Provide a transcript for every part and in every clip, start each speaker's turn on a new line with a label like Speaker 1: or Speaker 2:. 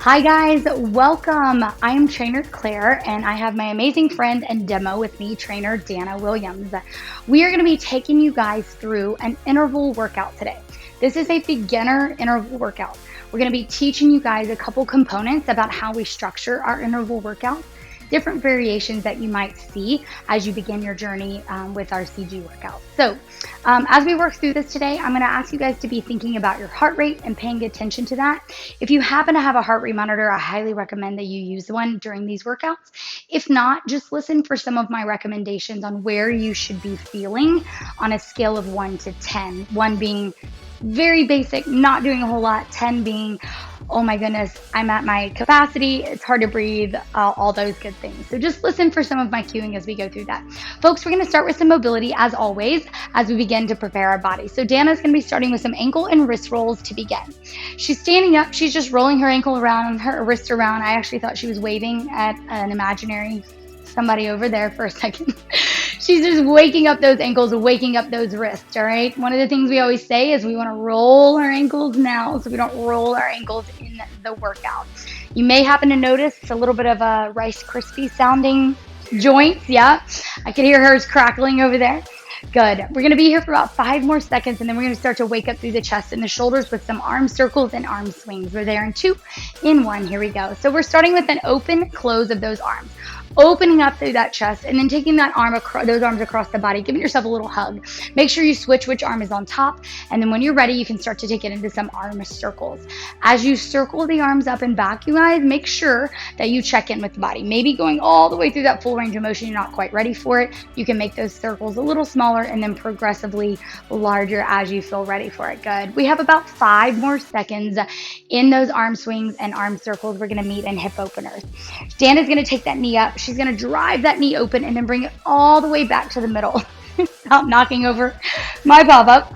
Speaker 1: Hi guys, welcome. I am Trainer Claire and I have my amazing friend and demo with me, Trainer Dana Williams. We are going to be taking you guys through an interval workout today. This is a beginner interval workout. We're going to be teaching you guys a couple components about how we structure our interval workouts, different variations that you might see as you begin your journey with our CG workout. So as we work through this today, I'm going to ask you guys to be thinking about your heart rate and paying attention to that. If you happen to have a heart rate monitor, I highly recommend that you use one during these workouts. If not, just listen for some of my recommendations on where you should be feeling on a scale of 1 to 10. 1 being very basic, not doing a whole lot, 10 being, oh my goodness, I'm at my capacity, it's hard to breathe, all those good things. So just listen for some of my cueing as we go through that. Folks, we're going to start with some mobility as always as we begin to prepare our body. So Dana's going to be starting with some ankle and wrist rolls to begin. She's standing up, she's just rolling her ankle around, her wrist around. I actually thought she was waving at an imaginary somebody over there for a second. She's just waking up those ankles, waking up those wrists, all right? One of the things we always say is we want to roll our ankles now so we don't roll our ankles in the workout. You may happen to notice a little bit of a Rice Krispie sounding joints. Yeah, I can hear hers crackling over there. Good. We're going to be here for about 5 more seconds, and then we're going to start to wake up through the chest and the shoulders with some arm circles and arm swings. We're there in 2, in 1. Here we go. So we're starting with an open close of those arms. Opening up through that chest and then taking that those arms across the body, giving yourself a little hug. Make sure you switch which arm is on top, and then when you're ready, you can start to take it into some arm circles. As you circle the arms up and back, you guys, make sure that you check in with the body. Maybe going all the way through that full range of motion, you're not quite ready for it. You can make those circles a little smaller and then progressively larger as you feel ready for it. Good. We have about 5 more seconds in those arm swings and arm circles. We're going to meet in hip openers. Dana's going to take that knee up. She's going to drive that knee open and then bring it all the way back to the middle. Stop knocking over my pop-up.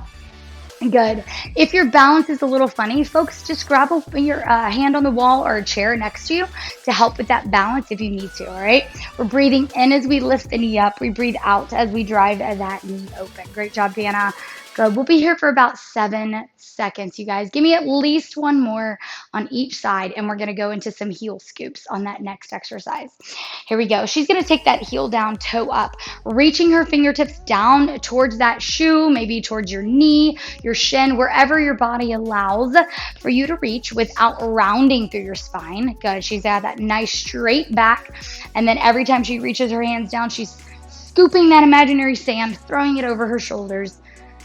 Speaker 1: Good. If your balance is a little funny, folks, just grab your hand on the wall or a chair next to you to help with that balance if you need to, all right? We're breathing in as we lift the knee up. We breathe out as we drive that knee open. Great job, Dana. Good. We'll be here for about 7 seconds, you guys. Give me at least 1 more on each side, and we're going to go into some heel scoops on that next exercise. Here we go. She's going to take that heel down, toe up, reaching her fingertips down towards that shoe, maybe towards your knee, your shin, wherever your body allows for you to reach without rounding through your spine. Good. She's got that nice straight back, and then every time she reaches her hands down, she's scooping that imaginary sand, throwing it over her shoulders.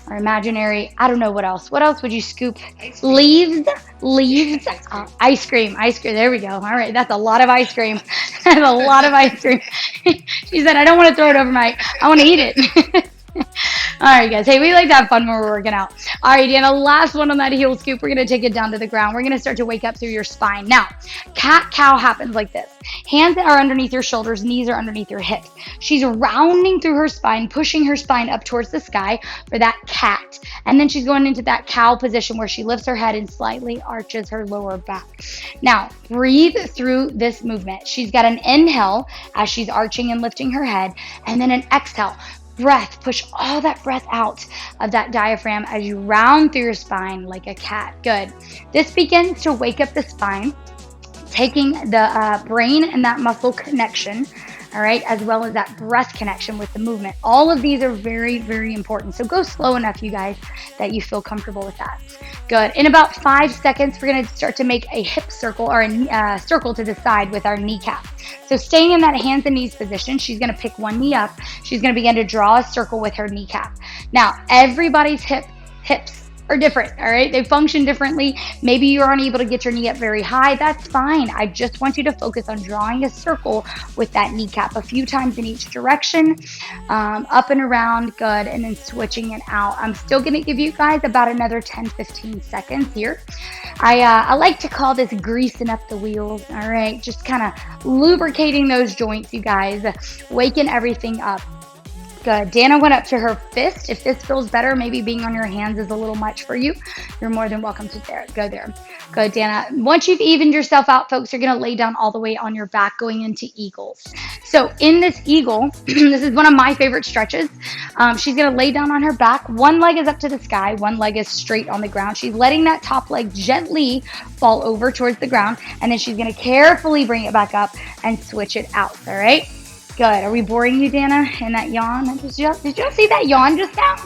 Speaker 1: Or imaginary, I don't know what else. What else would you scoop? Leaves. Ice cream. There we go. All right, that's a lot of ice cream. That's a lot of ice cream. She said, I don't want to throw it over I want to eat it. All right, guys. Hey, we like to have fun when we're working out. All right, Dana, last one on that heel scoop. We're going to take it down to the ground. We're going to start to wake up through your spine. Now, cat-cow happens like this. Hands are underneath your shoulders, knees are underneath your hips. She's rounding through her spine, pushing her spine up towards the sky for that cat. And then she's going into that cow position where she lifts her head and slightly arches her lower back. Now, breathe through this movement. She's got an inhale as she's arching and lifting her head, and then an exhale. Breath, push all that breath out of that diaphragm as you round through your spine like a cat. Good. This begins to wake up the spine, taking the brain and that muscle connection, all right, as well as that breath connection with the movement. All of these are very, very important. So go slow enough, you guys, that you feel comfortable with that. Good. In about 5 seconds, we're going to start to make a hip circle or a circle to the side with our kneecap. So staying in that hands and knees position, she's going to pick one knee up. She's going to begin to draw a circle with her kneecap. Now, everybody's hips are different, all right? They function differently. Maybe you aren't able to get your knee up very high. That's fine. I just want you to focus on drawing a circle with that kneecap a few times in each direction, up and around, good, and then switching it out. I'm still going to give you guys about another 10-15 seconds here. I like to call this greasing up the wheels, all right? Just kind of lubricating those joints, you guys, waking everything up. Good. Dana went up to her fist. If this feels better, maybe being on your hands is a little much for you, you're more than welcome to go there. Good, Dana. Once you've evened yourself out, folks, you're going to lay down all the way on your back going into eagles. So in this eagle, this is one of my favorite stretches. She's going to lay down on her back. One leg is up to the sky. One leg is straight on the ground. She's letting that top leg gently fall over towards the ground. And then she's going to carefully bring it back up and switch it out. All right. Good. Are we boring you, Dana, in that yawn? Did you see that yawn just now?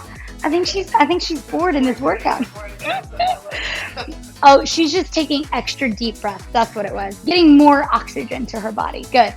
Speaker 1: I think she's bored in this workout. Oh, she's just taking extra deep breaths. That's what it was. Getting more oxygen to her body. Good.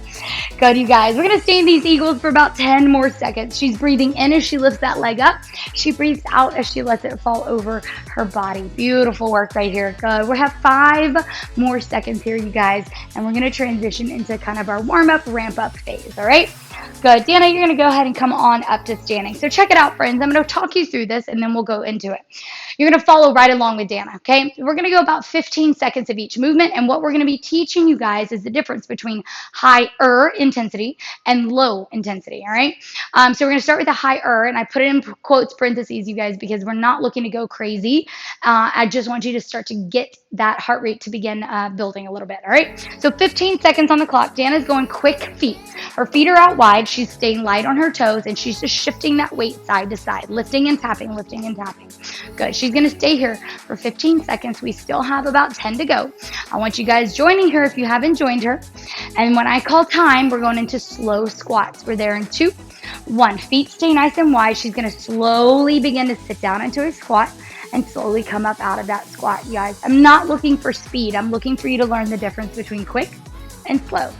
Speaker 1: Good, you guys. We're going to stay in these eagles for about 10 more seconds. She's breathing in as she lifts that leg up. She breathes out as she lets it fall over her body. Beautiful work right here. Good. We have 5 more seconds here, you guys, and we're going to transition into kind of our warm-up, ramp-up phase, all right? Good. Dana, you're going to go ahead and come on up to standing. So check it out, friends. I'm going to talk you through this, and then we'll go into it. You're going to follow right along with Dana, okay? We're going to go about 15 seconds of each movement, and what we're going to be teaching you guys is the difference between higher intensity and low intensity, all right? So we're going to start with the higher, and I put it in quotes, parentheses, you guys, because we're not looking to go crazy. I just want you to start to get that heart rate to begin building a little bit, all right? So 15 seconds on the clock. Dana's going quick feet. Her feet are out wide. She's staying light on her toes, and she's just shifting that weight side to side, lifting and tapping, lifting and tapping. Good. She's going to stay here for 15 seconds. We still have about 10 to go. I want you guys joining her if you haven't joined her. And when I call time, we're going into slow squats. We're there in 2, 1. Feet stay nice and wide. She's going to slowly begin to sit down into a squat and slowly come up out of that squat, you guys. I'm not looking for speed. I'm looking for you to learn the difference between quick and slow.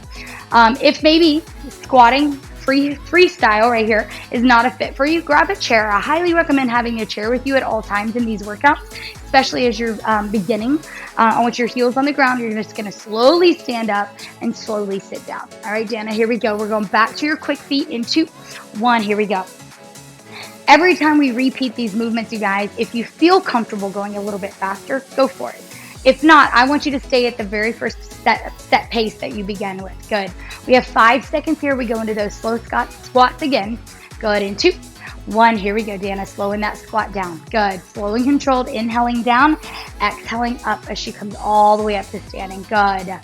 Speaker 1: If maybe squatting freestyle right here is not a fit for you, grab a chair. I highly recommend having a chair with you at all times in these workouts, especially as you're beginning. I want your heels on the ground. You're just going to slowly stand up and slowly sit down. All right, Dana, here we go. We're going back to your quick feet in 2, 1. Here we go. Every time we repeat these movements, you guys, if you feel comfortable going a little bit faster, go for it. If not, I want you to stay at the very first set pace that you began with. Good. We have 5 seconds here. We go into those slow squats again. Good. In 2, 1. Here we go, Dana. Slowing that squat down. Good. Slow and controlled. Inhaling down. Exhaling up as she comes all the way up to standing. Good.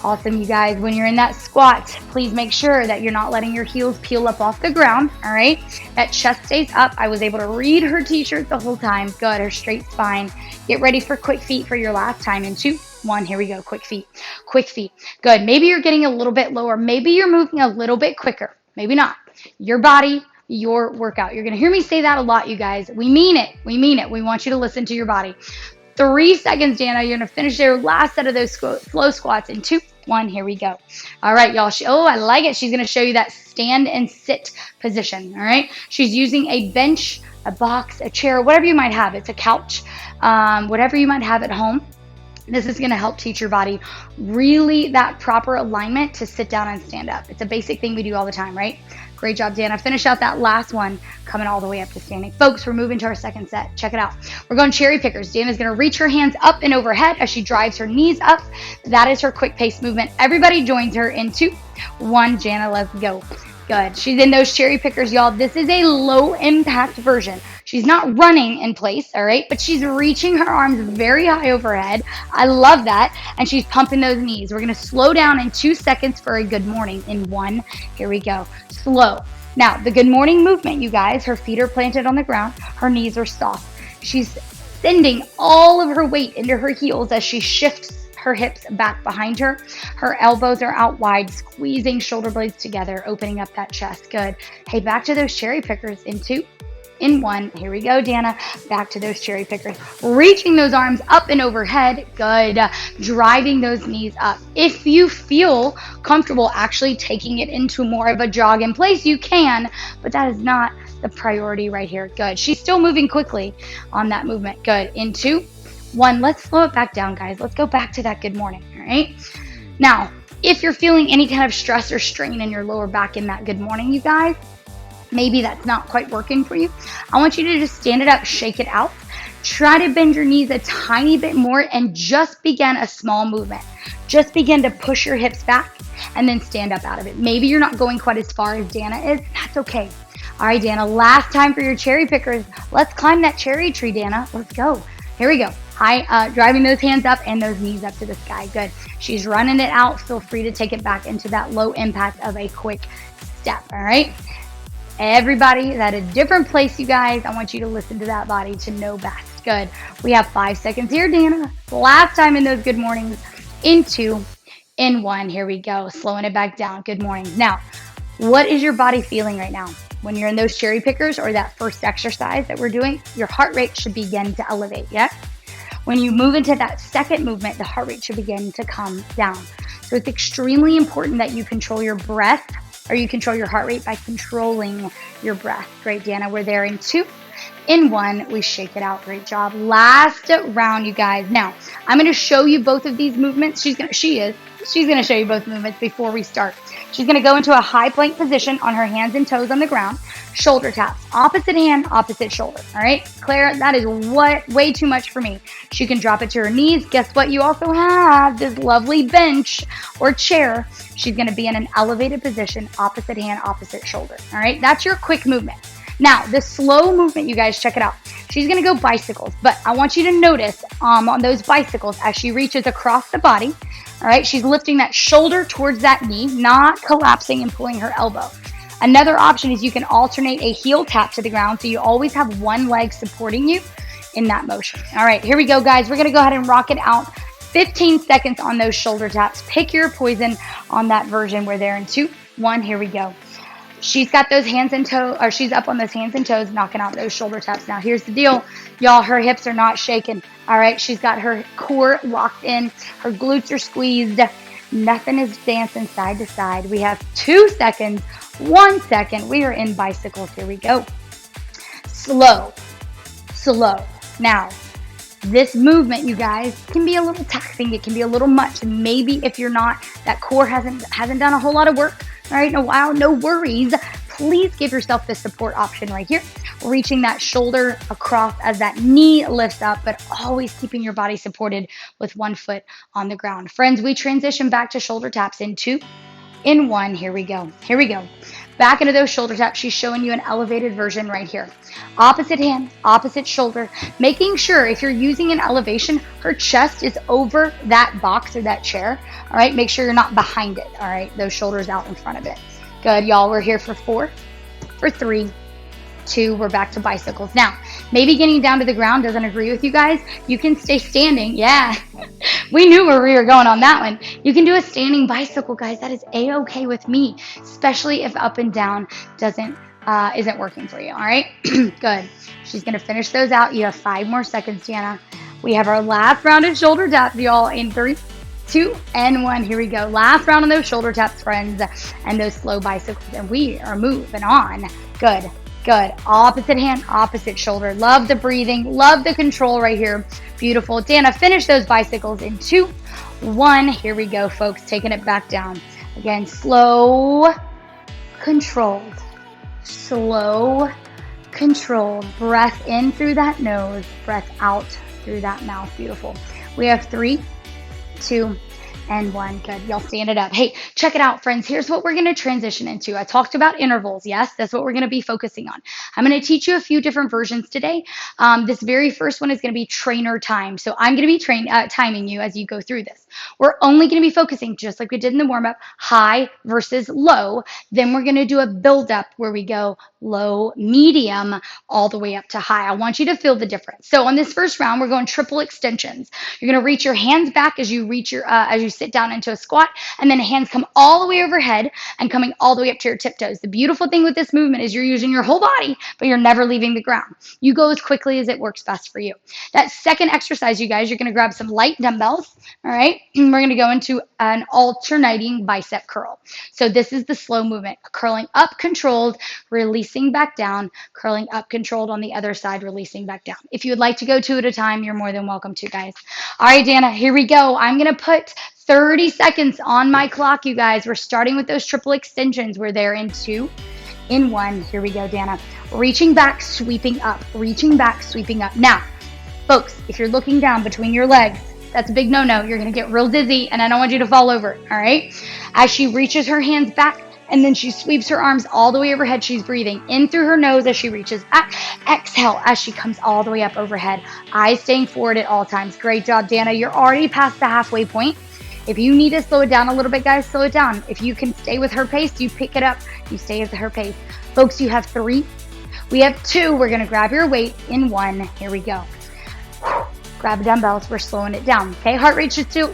Speaker 1: Awesome, you guys. When you're in that squat, please make sure that you're not letting your heels peel up off the ground, all right? That chest stays up. I was able to read her t-shirt the whole time. Good, her straight spine. Get ready for quick feet for your last time in 2, 1. Here we go, quick feet. Quick feet. Good, maybe you're getting a little bit lower. Maybe you're moving a little bit quicker. Maybe not. Your body, your workout. You're going to hear me say that a lot, you guys. We mean it. We mean it. We want you to listen to your body. 3 seconds, Dana. You're going to finish your last set of those slow squats in 2, 1. Here we go. All right, y'all. Oh, I like it. She's going to show you that stand and sit position. All right. She's using a bench, a box, a chair, whatever you might have. It's a couch, whatever you might have at home. This is going to help teach your body really that proper alignment to sit down and stand up. It's a basic thing we do all the time, right? Great job, Dana. Finish out that last one, coming all the way up to standing. Folks, we're moving to our second set. Check it out. We're going cherry pickers. Dana's going to reach her hands up and overhead as she drives her knees up. That is her quick pace movement. Everybody joins her in 2, 1. Dana, let's go. Good. She's in those cherry pickers, y'all. This is a low impact version. She's not running in place, all right, but she's reaching her arms very high overhead. I love that. And she's pumping those knees. We're going to slow down in 2 seconds for a good morning in 1. Here we go. Slow. Now, the good morning movement, you guys, her feet are planted on the ground. Her knees are soft. She's sending all of her weight into her heels as she shifts her hips back behind her. Her elbows are out wide, squeezing shoulder blades together, opening up that chest. Good. Hey, back to those cherry pickers in 2, in 1. Here we go, Dana. Back to those cherry pickers. Reaching those arms up and overhead. Good. Driving those knees up. If you feel comfortable actually taking it into more of a jog in place, you can, but that is not the priority right here. Good. She's still moving quickly on that movement. Good. In 2, 1. Let's slow it back down, guys. Let's go back to that good morning, all right? Now, if you're feeling any kind of stress or strain in your lower back in that good morning, you guys, maybe that's not quite working for you. I want you to just stand it up, shake it out. Try to bend your knees a tiny bit more and just begin a small movement. Just begin to push your hips back and then stand up out of it. Maybe you're not going quite as far as Dana is. That's okay. All right, Dana, last time for your cherry pickers. Let's climb that cherry tree, Dana. Let's go. Here we go. High, driving those hands up and those knees up to the sky. Good. She's running it out. Feel free to take it back into that low impact of a quick step. All right. Everybody is at a different place, you guys. I want you to listen to that body to know best. Good. We have 5 seconds here, Dana. Last time in those good mornings. In 2, in 1. Here we go. Slowing it back down. Good morning. Now, what is your body feeling right now? When you're in those cherry pickers or that first exercise that we're doing, your heart rate should begin to elevate, yeah? When you move into that second movement, the heart rate should begin to come down. So it's extremely important that you control your breath, or you control your heart rate by controlling your breath. Great, Dana, we're there in 2. In 1, we shake it out. Great job. Last round, you guys. Now, I'm going to show you both of these movements. She's going to show you both movements before we start. She's going to go into a high plank position on her hands and toes on the ground. Shoulder taps. Opposite hand, opposite shoulder. All right? Claire, that is way too much for me. She can drop it to her knees. Guess what? You also have this lovely bench or chair. She's going to be in an elevated position, opposite hand, opposite shoulder. All right? That's your quick movement. Now, the slow movement, you guys, check it out. She's going to go bicycles, but I want you to notice on those bicycles as she reaches across the body, all right, she's lifting that shoulder towards that knee, not collapsing and pulling her elbow. Another option is you can alternate a heel tap to the ground, so you always have one leg supporting you in that motion. All right, here we go, guys. We're going to go ahead and rock it out. 15 seconds on those shoulder taps. Pick your poison on that version. We're there in 2, 1. Here we go. She's got those hands and toes, or she's up on those hands and toes, knocking out those shoulder taps. Now, here's the deal. Y'all, her hips are not shaking. All right, she's got her core locked in. Her glutes are squeezed. Nothing is dancing side to side. We have 2 seconds, 1 second. We are in bicycles. Here we go. Slow, slow. Now, this movement, you guys, can be a little taxing. It can be a little much. And maybe if you're not, that core hasn't done a whole lot of work, all right, in a while, no worries. Please give yourself the support option right here. Reaching that shoulder across as that knee lifts up, but always keeping your body supported with one foot on the ground. Friends, we transition back to shoulder taps in 2, in 1. Here we go. Here we go. Back into those shoulder taps. She's showing you an elevated version right here. Opposite hand, opposite shoulder. Making sure if you're using an elevation, her chest is over that box or that chair. All right, make sure you're not behind it. All right, those shoulders out in front of it. Good, y'all. We're here for 4, for 3, 2. We're back to bicycles. Now, maybe getting down to the ground doesn't agree with you guys. You can stay standing. Yeah, we knew where we were going on that one. You can do a standing bicycle, guys. That is a-okay with me, especially if up and down isn't working for you. All right, good. She's gonna finish those out. You have 5 more seconds, Deanna. We have our last round of shoulder taps, y'all, in 3, 2, and 1. Here we go. Last round on those shoulder taps, friends, and those slow bicycles, and we are moving on. Good. Good. Opposite hand, opposite shoulder. Love the breathing. Love the control right here. Beautiful. Dana, finish those bicycles in 2, 1. Here we go, folks. Taking it back down. Again, slow, controlled. Slow, controlled. Breath in through that nose. Breath out through that mouth. Beautiful. We have 3, 2, and 1. Good. Y'all stand it up. Hey, check it out, friends. Here's what we're going to transition into. I talked about intervals. Yes, that's what we're going to be focusing on. I'm going to teach you a few different versions today. This very first one is going to be trainer time. So I'm going to be timing you as you go through this. We're only going to be focusing, just like we did in the warm-up, high versus low. Then we're going to do a build-up where we go low, medium, all the way up to high. I want you to feel the difference. So on this first round, we're going triple extensions. You're going to reach your hands back as you reach your as you sit down into a squat, and then hands come all the way overhead and coming all the way up to your tiptoes. The beautiful thing with this movement is you're using your whole body, but you're never leaving the ground. You go as quickly as it works best for you. That second exercise, you guys, you're going to grab some light dumbbells, all right? And we're going to go into an alternating bicep curl. So this is the slow movement, curling up, controlled, releasing back down, curling up, controlled on the other side, releasing back down. If you would like to go 2 at a time, you're more than welcome to, guys. All right, Dana, here we go. I'm going to put 30 seconds on my clock, you guys. We're starting with those triple extensions. We're there in 2, in 1. Here we go, Dana. Reaching back, sweeping up, reaching back, sweeping up. Now, folks, if you're looking down between your legs, that's a big no-no. You're going to get real dizzy, and I don't want you to fall over, all right? As she reaches her hands back, And then she sweeps her arms all the way overhead. She's breathing in through her nose as she reaches. Exhale as she comes all the way up overhead. Eyes staying forward at all times. Great job, Dana. You're already past the halfway point. If you need to slow it down a little bit, guys, slow it down. If you can stay with her pace, you pick it up. You stay with her pace. Folks, you have 3. We have 2. We're going to grab your weight in 1. Here we go. Grab dumbbells. We're slowing it down. Okay, heart rate should feel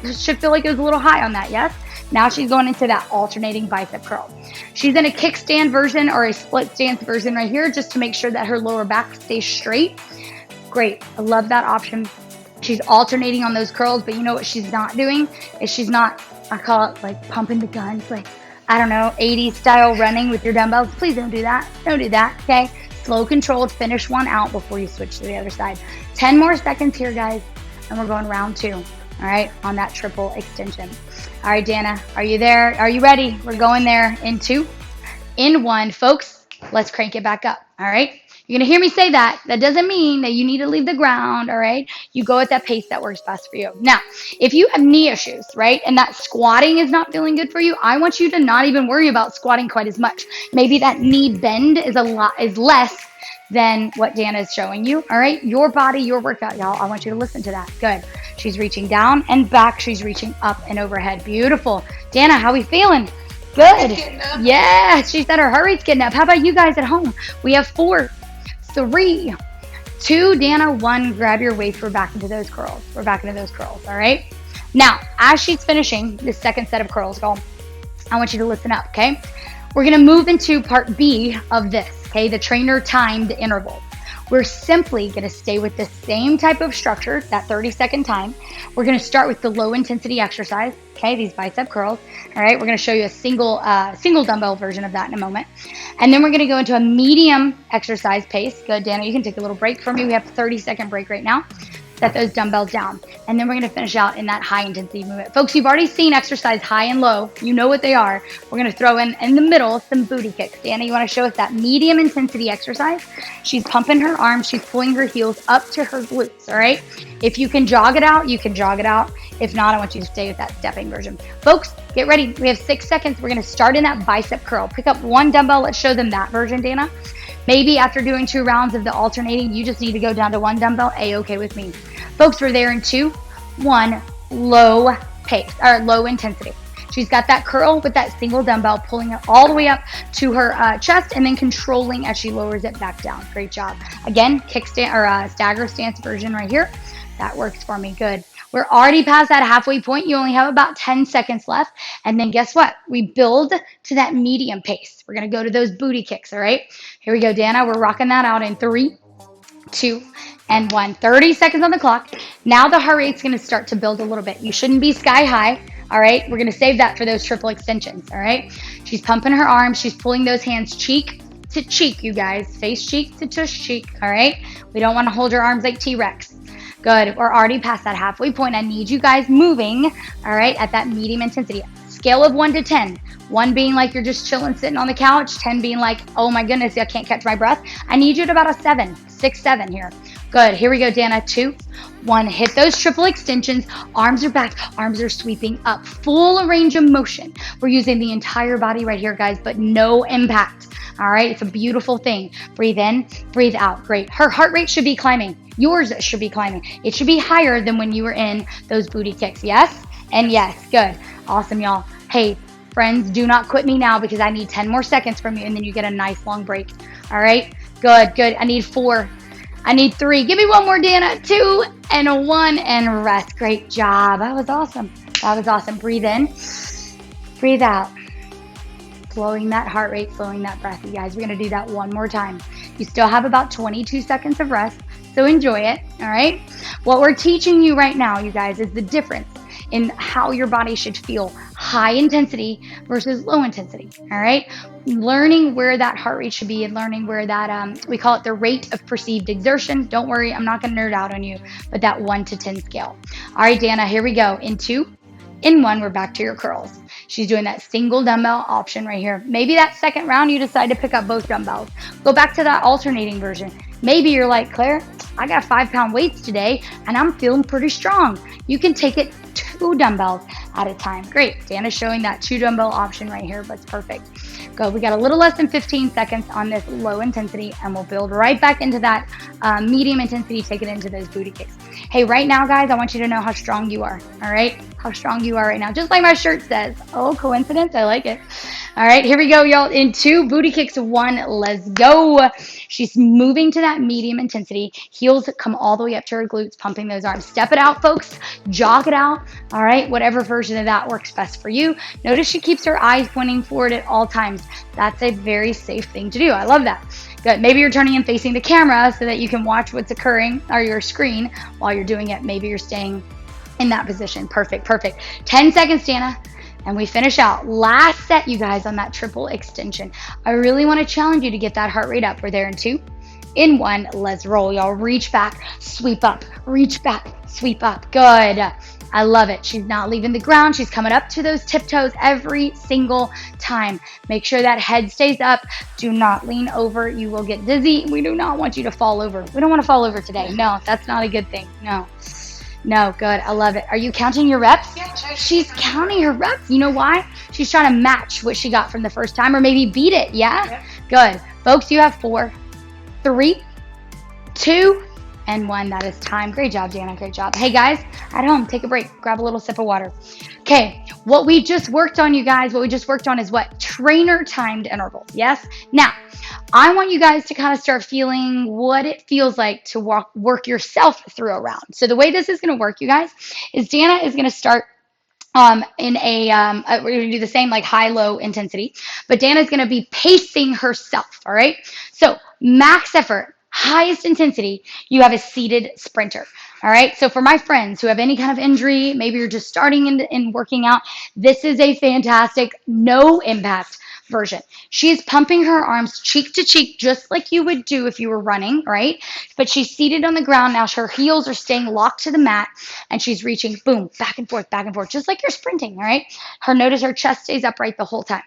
Speaker 1: like it was a little high on that, yes? Now she's going into that alternating bicep curl. She's in a kickstand version or a split stance version right here just to make sure that her lower back stays straight. Great. I love that option. She's alternating on those curls, but you know what she's not doing? Is she's not, I call it like pumping the guns, like, I don't know, 80s style running with your dumbbells. Please don't do that. Don't do that, okay? Slow, controlled, finish one out before you switch to the other side. 10 more seconds here, guys, and we're going round 2, all right, on that triple extension. All right, Dana, are you there? Are you ready? We're going there in 2, in 1. Folks, let's crank it back up, all right? You're going to hear me say that. That doesn't mean that you need to leave the ground, all right? You go at that pace that works best for you. Now, if you have knee issues, right, and that squatting is not feeling good for you, I want you to not even worry about squatting quite as much. Maybe that knee bend is less than what Dana is showing you, all right? Your body, your workout, y'all. I want you to listen to that. Good. She's reaching down and back. She's reaching up and overhead. Beautiful. Dana, how we feeling? Good. Yeah, she said her heart rate's getting up. How about you guys at home? We have 4, 3, 2, Dana, 1. Grab your waist. We're back into those curls. We're back into those curls, all right? Now, as she's finishing this second set of curls, y'all, I want you to listen up, okay? We're going to move into part B of this, okay? The trainer timed interval. We're simply going to stay with the same type of structure, that 30-second time. We're going to start with the low intensity exercise, okay? These bicep curls, all right? We're going to show you a single dumbbell version of that in a moment. And then we're going to go into a medium exercise pace. Good, Dana, you can take a little break from me. We have a 30-second break right now. Set those dumbbells down. And then we're going to finish out in that high intensity movement. Folks, you've already seen exercise high and low. You know what they are. We're going to throw in the middle some booty kicks. Dana, you want to show us that medium intensity exercise? She's pumping her arms. She's pulling her heels up to her glutes, all right? If you can jog it out, you can jog it out. If not, I want you to stay with that stepping version. Folks, get ready. We have 6 seconds. We're going to start in that bicep curl. Pick up 1 dumbbell. Let's show them that version, Dana. Maybe after doing 2 rounds of the alternating, you just need to go down to 1 dumbbell. A-okay with me. Folks, we're there in 2, 1, low pace, or low intensity. She's got that curl with that single dumbbell, pulling it all the way up to her chest and then controlling as she lowers it back down. Great job. Again, kickstand or stagger stance version right here. That works for me. Good. We're already past that halfway point. You only have about 10 seconds left. And then guess what? We build to that medium pace. We're going to go to those booty kicks, all right? Here we go, Dana. We're rocking that out in 3, 2, and 1. 30 seconds on the clock. Now the heart rate's going to start to build a little bit. You shouldn't be sky high, all right? We're going to save that for those triple extensions, all right? She's pumping her arms. She's pulling those hands cheek to cheek, you guys. Face cheek to tush cheek, all right? We don't want to hold your arms like T-Rex. Good. We're already past that halfway point. I need you guys moving, all right, at that medium intensity. Scale of 1 to 10. 1 being like you're just chilling, sitting on the couch. 10 being like, oh my goodness, I can't catch my breath. I need you at about a 7, 6, 7 here. Good. Here we go, Dana. 2, 1. Hit those triple extensions. Arms are back. Arms are sweeping up. Full range of motion. We're using the entire body right here, guys, but no impact. All right. It's a beautiful thing. Breathe in, breathe out. Great. Her heart rate should be climbing. Yours should be climbing. It should be higher than when you were in those booty kicks. Yes? And yes. Good. Awesome, y'all. Hey, friends, do not quit me now because I need 10 more seconds from you and then you get a nice long break. All right. Good. Good. I need 4. I need 3. Give me 1 more, Dana. 2 and a 1 and rest. Great job. That was awesome. That was awesome. Breathe in. Breathe out. Slowing that heart rate, slowing that breath. You guys, we're going to do that 1 more time. You still have about 22 seconds of rest, so enjoy it, all right? What we're teaching you right now, you guys, is the difference in how your body should feel high intensity versus low intensity, all right? Learning where that heart rate should be and learning where that, we call it the rate of perceived exertion. Don't worry, I'm not going to nerd out on you, but that 1 to 10 scale. All right, Dana, here we go. In 2, in 1, we're back to your curls. She's doing that single dumbbell option right here. Maybe that second round, you decide to pick up both dumbbells. Go back to that alternating version. Maybe you're like, Claire, I got 5-pound weights today and I'm feeling pretty strong. You can take it 2 dumbbells at a time. Great. Dana's showing that 2 dumbbell option right here, but it's perfect. Go. We got a little less than 15 seconds on this low intensity, and we'll build right back into that medium intensity, take it into those booty kicks. Hey, right now, guys, I want you to know how strong you are, all right? How strong you are right now, just like my shirt says. Oh, coincidence? I like it. All right, here we go, y'all. In 2, booty kicks 1, let's go. She's moving to that medium intensity. Heels come all the way up to her glutes, pumping those arms. Step it out, folks. Jog it out, all right? Whatever version of that works best for you. Notice she keeps her eyes pointing forward at all times. That's a very safe thing to do. I love that. Good. Maybe you're turning and facing the camera so that you can watch what's occurring or your screen while you're doing it. Maybe you're staying in that position. Perfect, perfect. 10 seconds, Dana. And we finish out. Last set, you guys, on that triple extension. I really want to challenge you to get that heart rate up. We're there in 2, in 1. Let's roll, y'all. Reach back, sweep up, reach back, sweep up. Good. I love it. She's not leaving the ground. She's coming up to those tiptoes every single time. Make sure that head stays up. Do not lean over. You will get dizzy. We do not want you to fall over. We don't want to fall over today. No, that's not a good thing. No. No, good. I love it. Are you counting your reps?
Speaker 2: Yeah,
Speaker 1: She's counting her reps. You know why? She's trying to match what she got from the first time or maybe beat it. Yeah?
Speaker 2: Yep.
Speaker 1: Good. Folks, you have 4, 3, 2, and 1. That is time. Great job, Dana. Great job. Hey, guys, at home, take a break. Grab a little sip of water. Okay, what we just worked on, you guys, what we just worked on is what? Trainer timed intervals. Yes? Now, I want you guys to kind of start feeling what it feels like to work yourself through a round. So the way this is going to work, you guys, is Dana is going to start we're going to do the same like high-low intensity, but Dana's going to be pacing herself, all right? So max effort, highest intensity, you have a seated sprinter, all right? So for my friends who have any kind of injury, maybe you're just starting in working out, this is a fantastic no impact version. She is pumping her arms cheek to cheek, just like you would do if you were running, right? But she's seated on the ground now. Her heels are staying locked to the mat, and she's reaching, boom, back and forth, just like you're sprinting, all right? Notice her chest stays upright the whole time.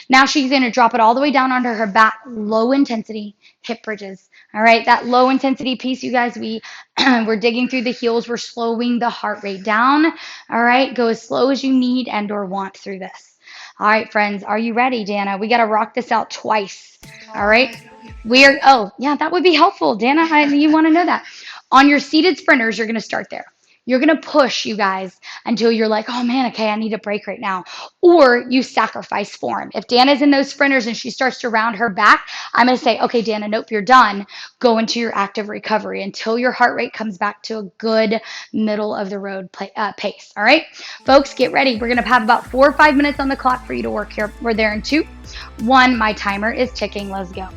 Speaker 1: Now she's going to drop it all the way down onto her back, low intensity hip bridges, all right? That low intensity piece, you guys, we're digging through the heels. We're slowing the heart rate down, all right? Go as slow as you need and or want through this. All right, friends, are you ready, Dana? We got to rock this out twice. All right. Oh, yeah, that would be helpful. Dana, you want to know that. On your seated sprinters, you're going to start there. You're going to push, you guys, until you're like, oh, man, okay, I need a break right now. Or you sacrifice form. If Dana's in those sprinters and she starts to round her back, I'm going to say, okay, Dana, nope, you're done. Go into your active recovery until your heart rate comes back to a good middle of the road pace. All right, folks, get ready. We're going to have about 4 or 5 minutes on the clock for you to work here. We're there in 2, 1. My timer is ticking. Let's go.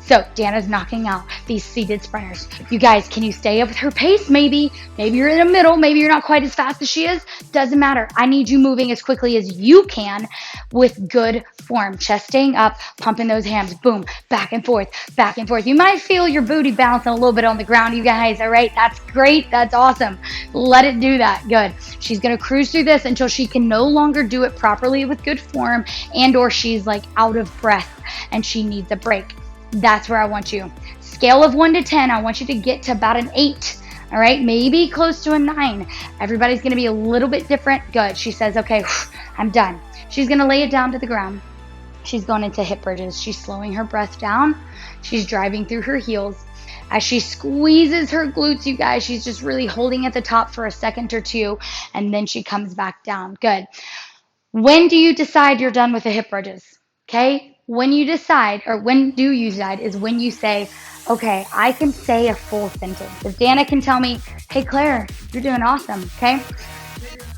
Speaker 1: So Dana's knocking out these seated sprinters. You guys, can you stay up with her pace? Maybe you're in the middle. Maybe you're not quite as fast as she is. Doesn't matter. I need you moving as quickly as you can with good form. Chest staying up, pumping those hams. Boom, back and forth, back and forth. You might feel your booty bouncing a little bit on the ground, you guys. All right, that's great. That's awesome. Let it do that. Good. She's going to cruise through this until she can no longer do it properly with good form and or she's like out of breath and she needs a break. That's where I want you. Scale of 1 to 10, I want you to get to about an 8. All right, maybe close to a 9. Everybody's going to be a little bit different. Good. She says, okay, I'm done. She's going to lay it down to the ground. She's going into hip bridges. She's slowing her breath down. She's driving through her heels. As she squeezes her glutes, you guys, she's just really holding at the top for a second or 2, and then she comes back down. Good. When do you decide you're done with the hip bridges? Okay? When you decide, or when do you decide, is when you say, okay, I can say a full sentence. If Dana can tell me, hey, Claire, you're doing awesome, okay?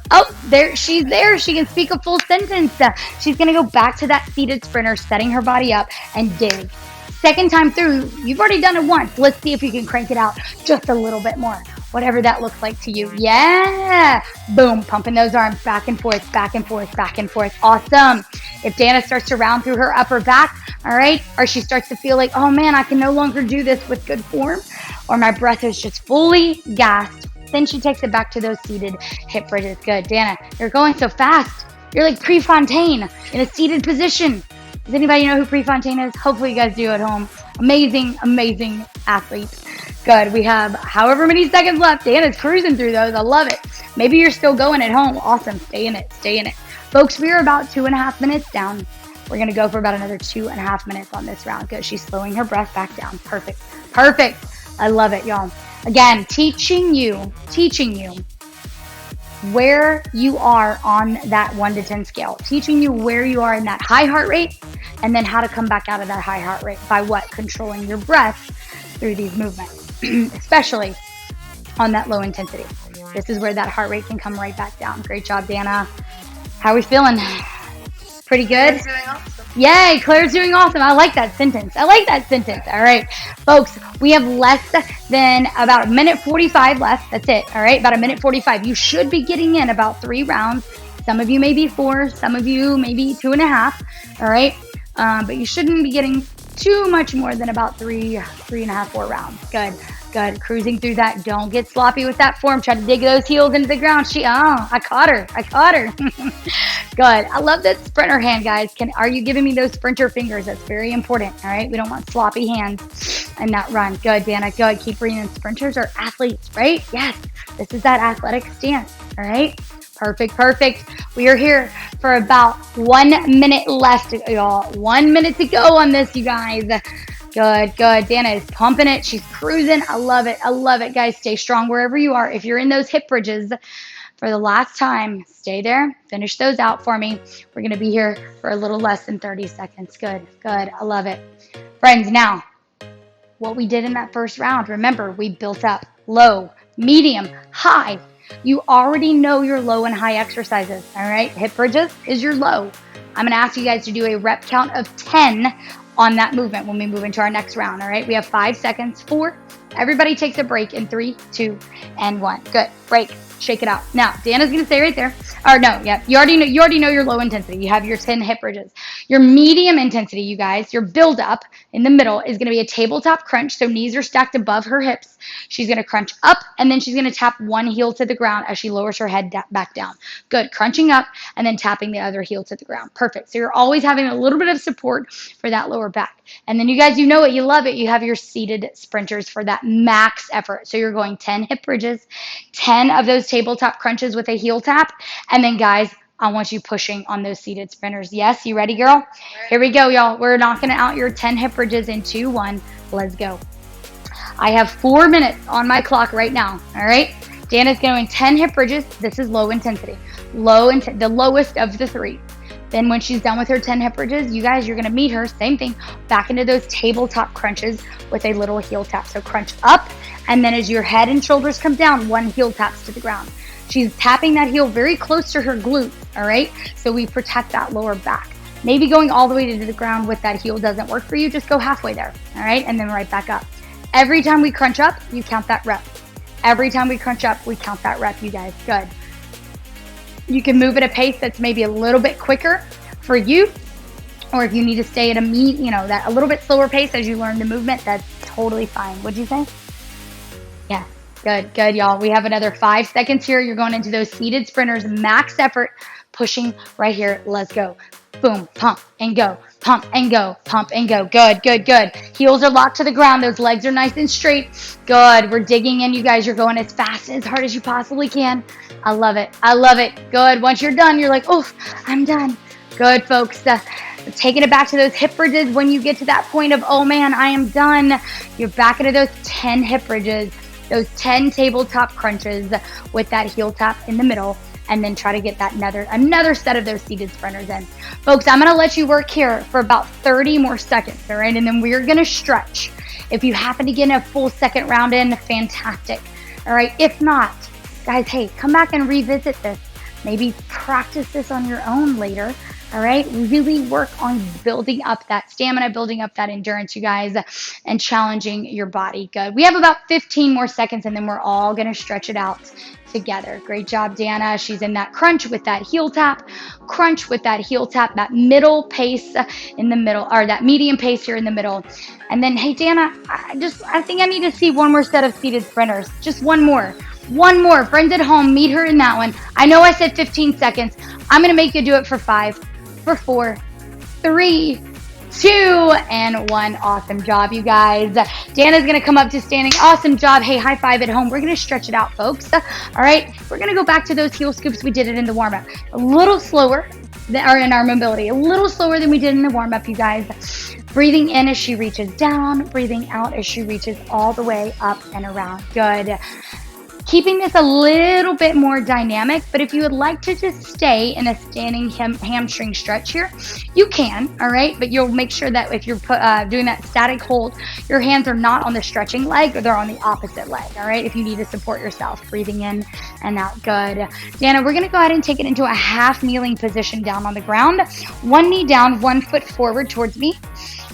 Speaker 1: Oh, she's there. She can speak a full sentence. She's going to go back to that seated sprinter, setting her body up and dig. Second time through, you've already done it once. Let's see if you can crank it out just a little bit more. Whatever that looks like to you. Yeah. Boom. Pumping those arms back and forth, back and forth, back and forth. Awesome. If Dana starts to round through her upper back, all right, or she starts to feel like, oh man, I can no longer do this with good form, or my breath is just fully gassed, then she takes it back to those seated hip bridges. Good. Dana, you're going so fast. You're like Prefontaine in a seated position. Does anybody know who Prefontaine is? Hopefully you guys do at home. Amazing, amazing athlete. Good. We have however many seconds left. Dana's cruising through those. I love it. Maybe you're still going at home. Awesome. Stay in it. Stay in it. Folks, we are about 2.5 minutes down. We're going to go for about another 2.5 minutes on this round. Good. She's slowing her breath back down. Perfect. Perfect. I love it, y'all. Again, teaching you where you are on that 1 to 10 scale, teaching you where you are in that high heart rate, and then how to come back out of that high heart rate by what? Controlling your breath through these movements, especially on that low intensity. This is where that heart rate can come right back down. Great job, Dana. How are we feeling? Pretty good?
Speaker 2: Claire's doing awesome.
Speaker 1: Yay, Claire's doing awesome. I like that sentence. I like that sentence. All right, folks, we have less than about 1:45 left. That's it. All right, about 1:45. You should be getting in about 3 rounds. Some of you maybe 4, some of you maybe 2.5. All right, but you shouldn't be getting too much more than about 3.5, 4 rounds. Good. Good. Cruising through that. Don't get sloppy with that form. Try to dig those heels into the ground. I caught her. Good. I love that sprinter hand, guys. Are you giving me those sprinter fingers? That's very important. All right. We don't want sloppy hands in that run. Good, Dana. Good. Keep breathing. Sprinters are athletes, right? Yes. This is that athletic stance. All right. Perfect. Perfect. We are here for about 1 minute left, y'all. 1 minute to go on this, you guys. Good, good. Dana is pumping it. She's cruising. I love it. I love it, guys. Stay strong wherever you are. If you're in those hip bridges for the last time, stay there. Finish those out for me. We're going to be here for a little less than 30 seconds. Good, good. I love it. Friends, now, what we did in that first round, remember, we built up low, medium, high. You already know your low and high exercises, all right? Hip bridges is your low. I'm going to ask you guys to do a rep count of 10 on that movement when we move into our next round, all right? We have 5 seconds. 4. Everybody takes a break in 3, 2, and 1. Good. Break. Shake it out. Now, Dana's going to stay right there. Or no, yeah, you already know your low intensity. You have your 10 hip bridges. Your medium intensity, you guys, your build up in the middle is going to be a tabletop crunch. So knees are stacked above her hips. She's going to crunch up, and then she's going to tap one heel to the ground as she lowers her head back down. Good. Crunching up and then tapping the other heel to the ground. Perfect. So you're always having a little bit of support for that lower back. And then you guys, you know it, you love it. You have your seated sprinters for that max effort. So you're going 10 hip bridges, 10 of those tabletop crunches with a heel tap. And then guys, I want you pushing on those seated sprinters. Yes, you ready, girl?
Speaker 2: Right.
Speaker 1: Here we go, y'all. We're knocking out your 10 hip bridges in 2, 1. Let's go. I have 4 minutes on my clock right now. All right. Dana's going 10 hip bridges. This is low intensity. The lowest of the 3. Then when she's done with her 10 hip bridges, you guys, you're going to meet her, same thing, back into those tabletop crunches with a little heel tap. So crunch up, and then as your head and shoulders come down, 1 heel taps to the ground. She's tapping that heel very close to her glute, all right? So we protect that lower back. Maybe going all the way to the ground with that heel doesn't work for you. Just go halfway there, all right? And then right back up. Every time we crunch up, you count that rep. Every time we crunch up, we count that rep, you guys. Good. You can move at a pace that's maybe a little bit quicker for you, or if you need to stay at a little bit slower pace as you learn the movement, that's totally fine. What'd you say? Yeah, good, good, y'all. We have another 5 seconds here. You're going into those seated sprinters, max effort, pushing right here. Let's go. Boom, pump and go, pump and go, pump and go. Good, good, good. Heels are locked to the ground. Those legs are nice and straight. Good. We're digging in, you guys. You're going as fast and as hard as you possibly can. I love it. I love it. Good. Once you're done, you're like, oh, I'm done. Good, folks. Taking it back to those hip bridges. When you get to that point of, oh man, I am done, you're back into those 10 hip bridges, those 10 tabletop crunches with that heel tap in the middle, and then try to get that another set of those seated sprinters in. Folks, I'm going to let you work here for about 30 more seconds, all right? And then we're going to stretch. If you happen to get a full second round in, fantastic, all right? If not, guys, hey, come back and revisit this. Maybe practice this on your own later, all right? Really work on building up that stamina, building up that endurance, you guys, and challenging your body. Good. We have about 15 more seconds, and then we're all going to stretch it out together. Great job, Dana. She's in that crunch with that heel tap, that middle pace in the middle, or that medium pace here in the middle. And then, hey, Dana, I think I need to see one more set of seated sprinters. Just one more. One more. Friends at home, meet her in that one. I know I said 15 seconds. I'm going to make you do it for 5, for 4, 3, 2, and 1. Awesome job, you guys. Dana's going to come up to standing. Awesome job. Hey, high five at home. We're going to stretch it out, folks. All right. We're going to go back to those heel scoops. We did it in the warm-up. A little slower. or in our mobility. A little slower than we did in the warm-up, you guys. Breathing in as she reaches down, breathing out as she reaches all the way up and around. Good. Keeping this a little bit more dynamic, but if you would like to just stay in a standing hamstring stretch here, you can, all right? But you'll make sure that if you're doing that static hold, your hands are not on the stretching leg, or they're on the opposite leg, all right? If you need to support yourself, breathing in and out. Good. Dana, we're gonna go ahead and take it into a half kneeling position down on the ground. One knee down, 1 foot forward towards me.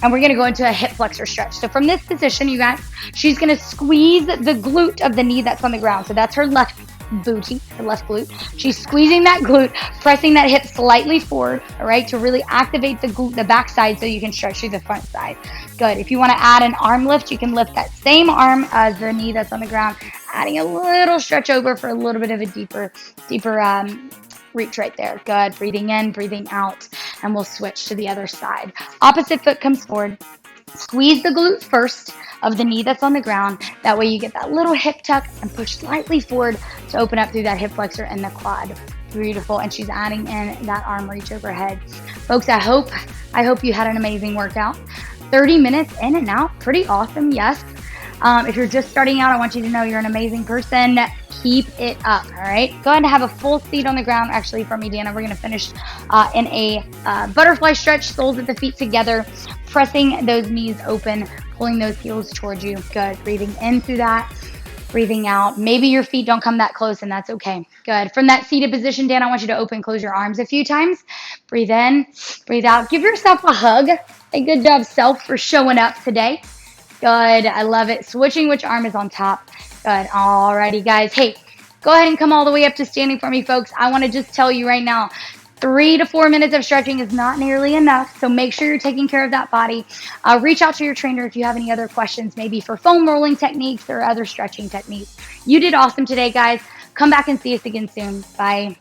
Speaker 1: And we're gonna go into a hip flexor stretch. So from this position, you guys, she's gonna squeeze the glute of the knee that's on the ground. So that's her left booty, her left glute. She's squeezing that glute, pressing that hip slightly forward, all right, to really activate the glute, the back side, so you can stretch through the front side. Good. If you wanna add an arm lift, you can lift that same arm as the knee that's on the ground, adding a little stretch over for a little bit of a deeper reach right there. Good. Breathing in, breathing out, and we'll switch to the other side. Opposite foot comes forward. Squeeze the glute first of the knee that's on the ground. That way you get that little hip tuck and push slightly forward to open up through that hip flexor and the quad. Beautiful. And she's adding in that arm reach overhead. Folks, I hope you had an amazing workout. 30 minutes in and out. Pretty awesome. Yes. If you're just starting out, I want you to know you're an amazing person. Keep it up, all right? Go ahead and have a full seat on the ground. Actually, for me, Deanna, we're going to finish in a butterfly stretch, soles at the feet together, pressing those knees open, pulling those heels towards you. Good. Breathing in through that, breathing out. Maybe your feet don't come that close, and that's okay. Good. From that seated position, Dan, I want you to open, close your arms a few times. Breathe in, breathe out. Give yourself a hug. A good job, self, for showing up today. Good. I love it. Switching which arm is on top. Good. Alrighty, guys. Hey, go ahead and come all the way up to standing for me, folks. I want to just tell you right now, 3 to 4 minutes of stretching is not nearly enough. So make sure you're taking care of that body. Reach out to your trainer if you have any other questions, maybe for foam rolling techniques or other stretching techniques. You did awesome today, guys. Come back and see us again soon. Bye.